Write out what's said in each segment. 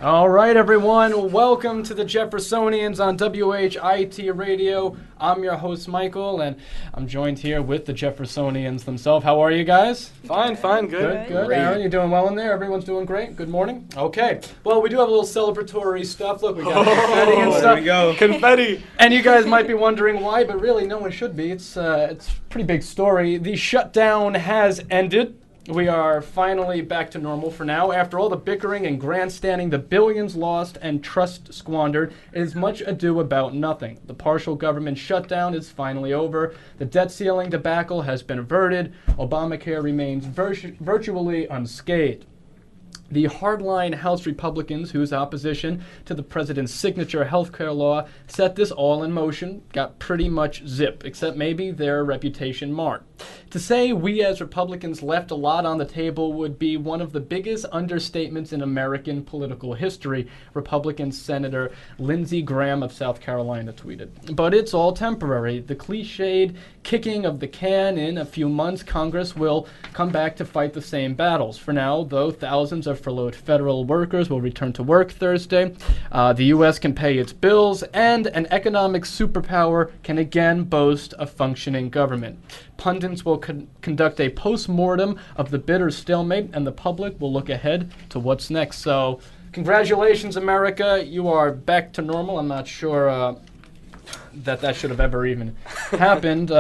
All right, everyone. Welcome to the Jeffersonians on WHIT Radio. I'm your host, Michael, and I'm joined here with the Jeffersonians themselves. How are you guys? Fine, good. Good. Aaron, you doing well in there? Everyone's doing great? Good morning? Okay. Well, we do have a little celebratory stuff. Look, we got confetti and stuff. There we go. Confetti. And you guys might be wondering why, but really no one should be. It's a pretty big story. The shutdown has ended. We are finally back to normal for now. After all the bickering and grandstanding, the billions lost and trust squandered, it is much ado about nothing. The partial government shutdown is finally over. The debt ceiling debacle has been averted. Obamacare remains virtually unscathed. The hardline House Republicans, whose opposition to the president's signature healthcare law set this all in motion, got pretty much zip, except maybe their reputation marked. To say we as Republicans left a lot on the table would be one of the biggest understatements in American political history, Republican Senator Lindsey Graham of South Carolina tweeted. But it's all temporary. The cliched kicking of the can in a few months, Congress will come back to fight the same battles. For now, though, thousands of furloughed federal workers will return to work Thursday. The U.S. can pay its bills, and an economic superpower can again boast a functioning government. Pundits will conduct a post-mortem of the bitter stalemate, and the public will look ahead to what's next. So, congratulations, America. You are back to normal. I'm not sure that should have ever even happened.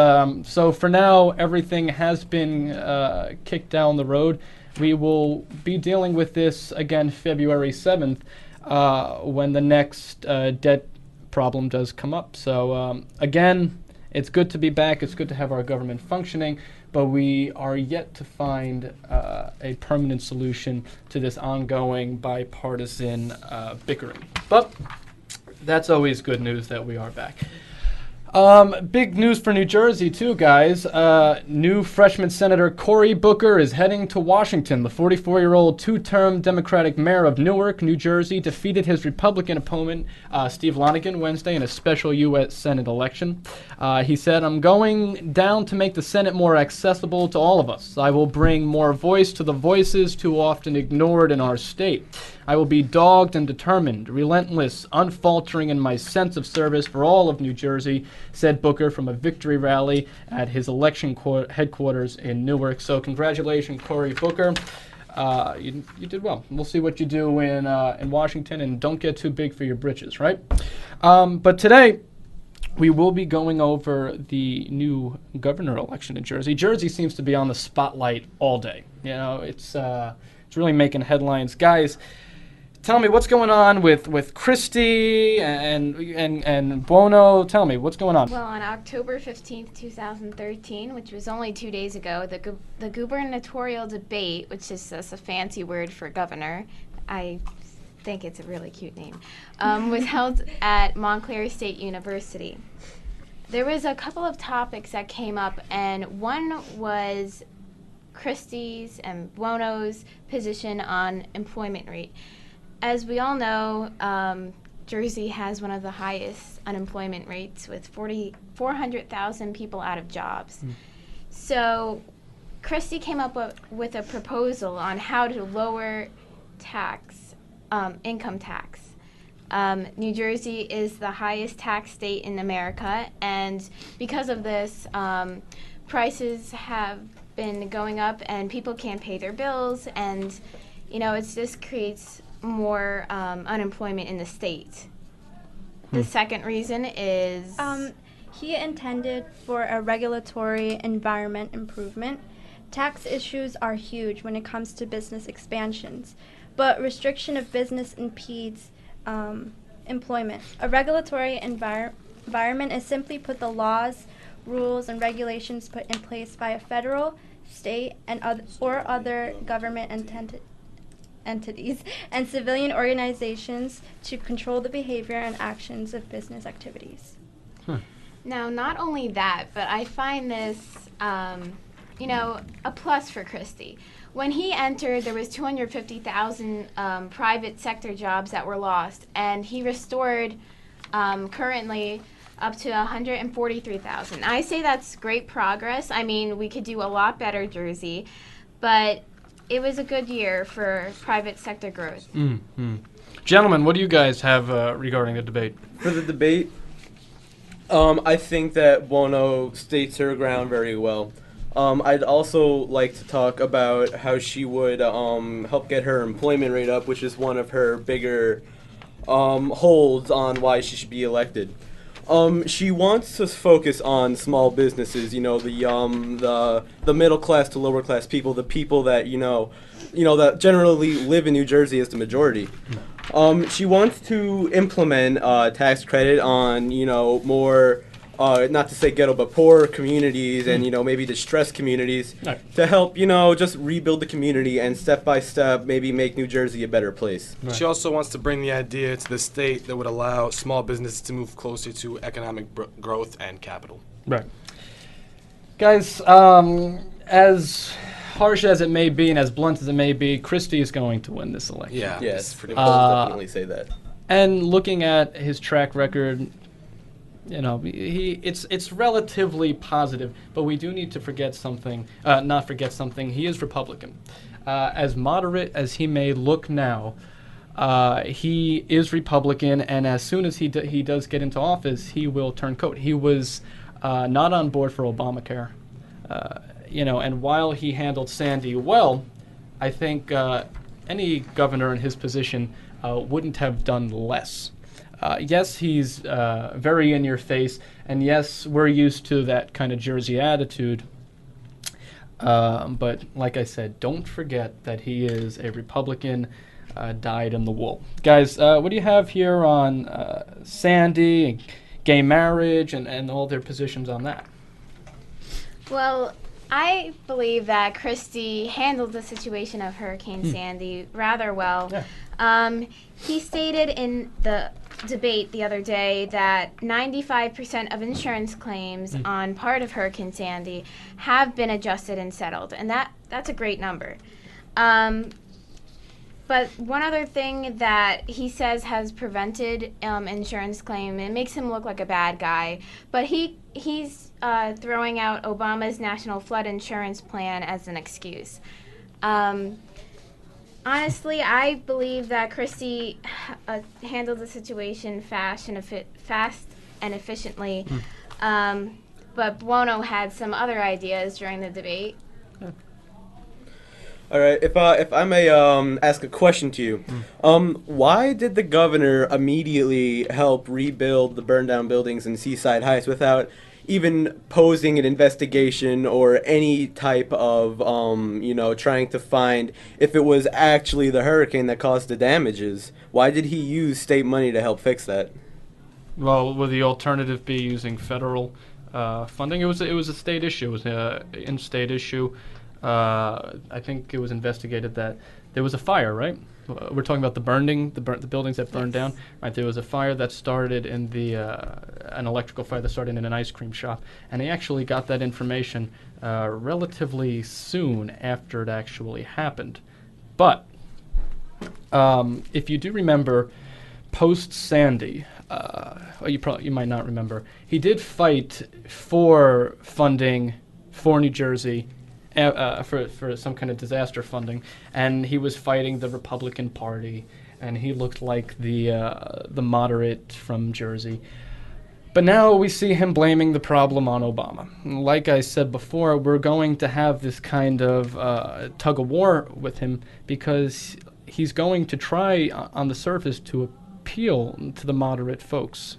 So for now, everything has been kicked down the road. We will be dealing with this again February 7th when the next debt problem does come up. So again, it's good to be back. It's good to have our government functioning, but we are yet to find a permanent solution to this ongoing bipartisan bickering. But that's always good news that we are back. Big news for New Jersey, too, guys. New freshman Senator Cory Booker is heading to Washington. The 44-year-old two-term Democratic mayor of Newark, New Jersey, defeated his Republican opponent, Steve Lonegan, Wednesday in a special U.S. Senate election. He said, "I'm going down to make the Senate more accessible to all of us. I will bring more voice to the voices too often ignored in our state. I will be dogged and determined, relentless, unfaltering in my sense of service for all of New Jersey," said Booker from a victory rally at his election headquarters in Newark. So congratulations, Cory Booker. You did well. We'll see what you do in Washington, and don't get too big for your britches, right? But today, we will be going over the new governor election in Jersey. Jersey seems to be on the spotlight all day. You know, it's really making headlines. Guys, tell me what's going on with Christie and Buono. Tell me what's going on. Well, on October 15th, 2013, which was only 2 days ago, the gubernatorial debate, which is just a fancy word for governor, I think it's a really cute name, was held at Montclair State University. There was a couple of topics that came up, and one was Christie's and Buono's position on employment rate. As we all know, Jersey has one of the highest unemployment rates with 400,000 people out of jobs. So Christie came up with a proposal on how to lower income tax. New Jersey is the highest tax state in America, and because of this, prices have been going up and people can't pay their bills, and it just creates more unemployment in the state. The second reason is he intended for a regulatory environment improvement. Tax issues are huge when it comes to business expansions, but restriction of business impedes employment. A regulatory environment is simply put the laws, rules, and regulations put in place by a federal, state, and other government entities and civilian organizations to control the behavior and actions of business activities. Now, not only that, but I find this, a plus for Christie. When he entered, there was 250,000 private sector jobs that were lost, and he restored currently up to 143,000. I say that's great progress. I mean, we could do a lot better, Jersey, but it was a good year for private sector growth. Gentlemen, what do you guys have regarding the debate? For the debate, I think that Bono states her ground very well. I'd also like to talk about how she would help get her employment rate up, which is one of her bigger holds on why she should be elected. She wants to focus on small businesses, the middle class to lower class people, the people that that generally live in New Jersey as the majority. She wants to implement tax credit on more not to say ghetto but poor communities and maybe distressed communities to help just rebuild the community and step by step maybe make New Jersey a better place. Right. She also wants to bring the idea to the state that would allow small businesses to move closer to economic growth and capital. Right. Guys, as harsh as it may be and as blunt as it may be, Christie is going to win this election. Yeah. Yes, I'll definitely say that. And looking at his track record, it's relatively positive, but we do need to not forget something. He is Republican. As moderate as he may look now, he is Republican, and as soon as he does get into office, he will turn coat. He was not on board for Obamacare, and while he handled Sandy well, I think any governor in his position wouldn't have done less. Yes, he's very in your face, and yes, we're used to that kind of Jersey attitude. But like I said, don't forget that he is a Republican, dyed in the wool. Guys, what do you have here on Sandy, and gay marriage, and all their positions on that? Well, I believe that Christie handled the situation of Hurricane Sandy rather well. Yeah. He stated in the debate the other day that 95% of insurance claims on part of Hurricane Sandy have been adjusted and settled, and that's a great number. But one other thing that he says has prevented insurance claim, it makes him look like a bad guy, but he's throwing out Obama's National Flood Insurance Plan as an excuse. Honestly, I believe that Christie handled the situation fast and efficiently, but Buono had some other ideas during the debate. All right, if I may ask a question to you, why did the governor immediately help rebuild the burned down buildings in Seaside Heights without even posing an investigation or any type of trying to find if it was actually the hurricane that caused the damages? Why did he use state money to help fix that? Well, would the alternative be using federal funding? It was a state issue. It was an in-state issue. I think it was investigated that there was a fire, right? We're talking about the buildings that burned down. Right, there was a fire that started in an electrical fire that started in an ice cream shop, and they actually got that information relatively soon after it actually happened. But if you do remember, post Sandy, you might not remember, he did fight for funding for New Jersey. For some kind of disaster funding, and he was fighting the Republican Party, and he looked like the moderate from Jersey. But now we see him blaming the problem on Obama. Like I said before, we're going to have this kind of tug of war with him because he's going to try on the surface to appeal to the moderate folks.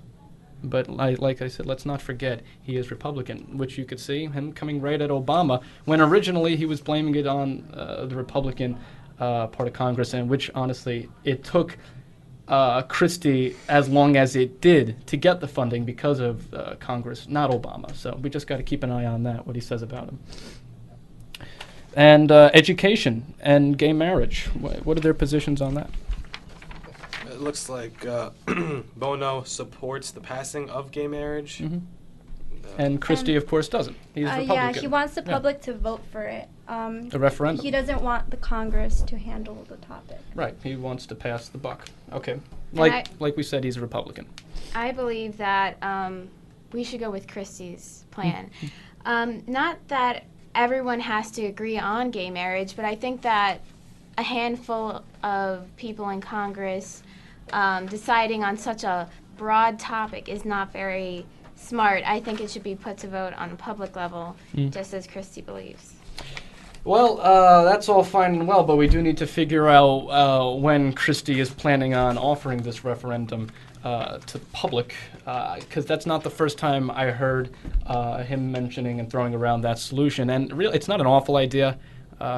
But like I said, let's not forget he is Republican, which you could see him coming right at Obama when originally he was blaming it on the Republican part of Congress, and which honestly it took Christie as long as it did to get the funding because of Congress, not Obama. So we just got to keep an eye on that, what he says about him. And education and gay marriage, what are their positions on that? It looks like Bono supports the passing of gay marriage. Mm-hmm. And Christie, of course, doesn't. He's Republican. Yeah, he wants the public to vote for it. A referendum. He doesn't want the Congress to handle the topic. Right. He wants to pass the buck. Okay. Like we said, he's a Republican. I believe that we should go with Christie's plan. Not that everyone has to agree on gay marriage, but I think that a handful of people in Congress deciding on such a broad topic is not very smart. I think it should be put to vote on a public level, just as Christy believes. Well, that's all fine and well, but we do need to figure out when Christie is planning on offering this referendum to the public, because that's not the first time I heard him mentioning and throwing around that solution. And really, it's not an awful idea.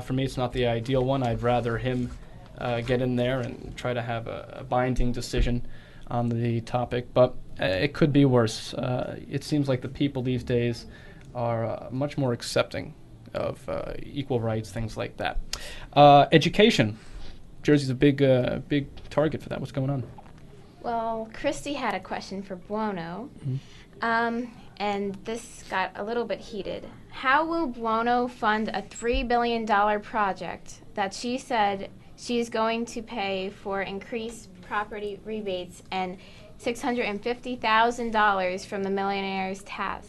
For me, it's not the ideal one. I'd rather him get in there and try to have a binding decision on the topic, but it could be worse. It seems like the people these days are much more accepting of equal rights, things like that. Education. Jersey's a big target for that. What's going on? Well, Christy had a question for Buono, and this got a little bit heated. How will Buono fund a $3 billion project that she said she's going to pay for increased property rebates and $650,000 from the millionaire's tax,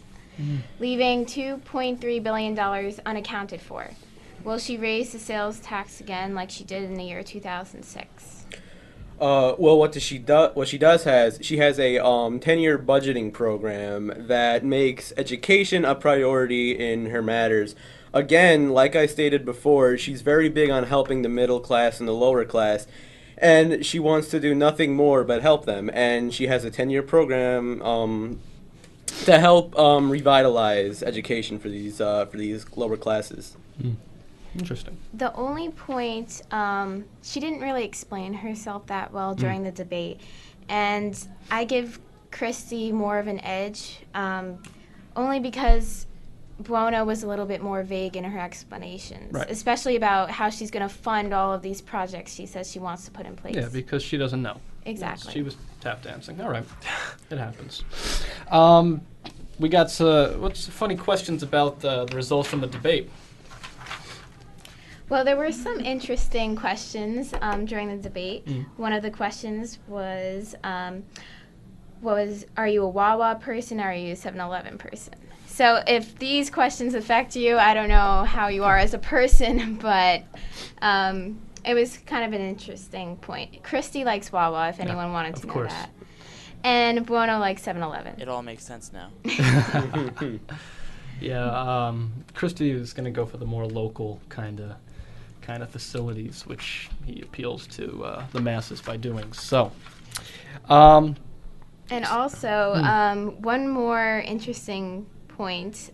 leaving $2.3 billion unaccounted for? Will she raise the sales tax again like she did in the year 2006? Well, what she does has she has a 10-year budgeting program that makes education a priority in her matters. Again, like I stated before, she's very big on helping the middle class and the lower class, and she wants to do nothing more but help them. And she has a 10-year program to help revitalize education for these lower classes. Interesting. The only point, she didn't really explain herself that well during the debate, and I give Christy more of an edge, only because Buono was a little bit more vague in her explanations, right, especially about how she's going to fund all of these projects she says she wants to put in place. Yeah, because she doesn't know. Exactly. She was tap dancing. All right. It happens. We got what's funny questions about the results from the debate? Well, there were some interesting questions during the debate. One of the questions was, are you a Wawa person or are you a 7-Eleven person? So if these questions affect you, I don't know how you are as a person, but it was kind of an interesting point. Christy likes Wawa, if anyone wanted to know that. And Buono likes 7-Eleven. It all makes sense now. Yeah, Christy is going to go for the more local kind of facilities, which he appeals to the masses by doing so. And also, one more interesting point.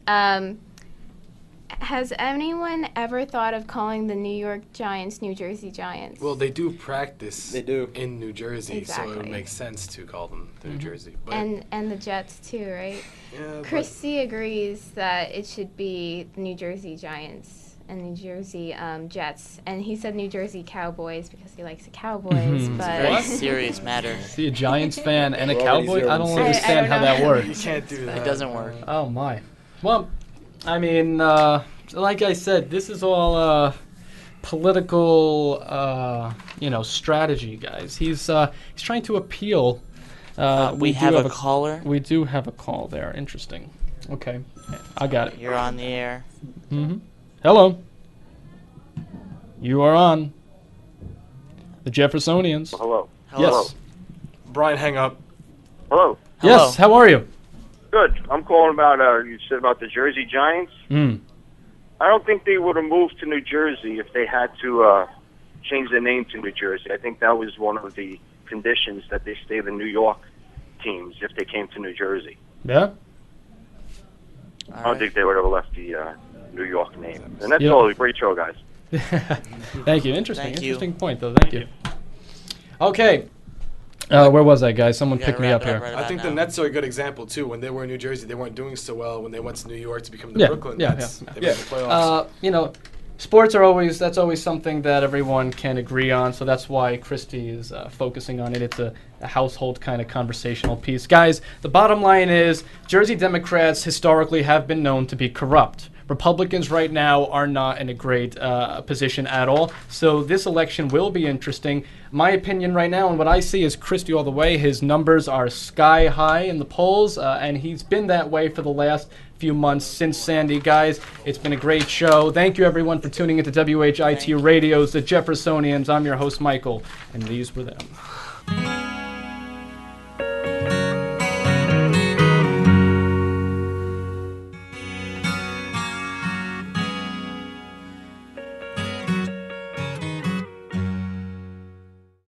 Has anyone ever thought of calling the New York Giants New Jersey Giants? Well, they do practice They do. in New Jersey, Exactly. so it would make sense to call them the New Jersey. But And the Jets too, right? yeah, Christy agrees that it should be the New Jersey Giants and New Jersey Jets, and he said New Jersey Cowboys because he likes the Cowboys. Mhm. But Very serious matter. See a Giants fan and a We're already Cowboy? I don't 0-6. understand I don't how know. that you works. can't do that. It doesn't work. Oh my. Well, I mean, like I said, this is all political, strategy, guys. He's trying to appeal. We do have a caller. We do have a call there. Interesting. Okay, I got it. You're on the air. Mm-hmm. Hello. You are on. The Jeffersonians. Hello. Hello. Yes. Brian, hang up. Hello. Yes. How are you? Good. I'm calling about, you said about the Jersey Giants. Mm. I don't think they would have moved to New Jersey if they had to change their name to New Jersey. I think that was one of the conditions that they stay the New York teams if they came to New Jersey. Yeah. I don't think they would have left the New York name. And that's Yeah. all. Great show, guys. Thank you. Interesting. Thank you. Interesting point, though. Thank you. Okay. Where was I, guys? Someone We gotta pick me wrap up it here. right I about think now. the Nets are a good example too. When they were in New Jersey, they weren't doing so well. When they went to New York to become the Yeah, Brooklyn yeah, Nets, yeah. they made the playoffs. Sports are that's always something that everyone can agree on. So that's why Christy is focusing on it. It's a household kind of conversational piece. Guys, the bottom line is Jersey Democrats historically have been known to be corrupt. Republicans right now are not in a great position at all. So this election will be interesting. My opinion right now and what I see is Christie all the way. His numbers are sky high in the polls, and he's been that way for the last few months since Sandy. Guys, it's been a great show. Thank you, everyone, for tuning into WHIT Radio's The Jeffersonians. I'm your host, Michael, and these were them.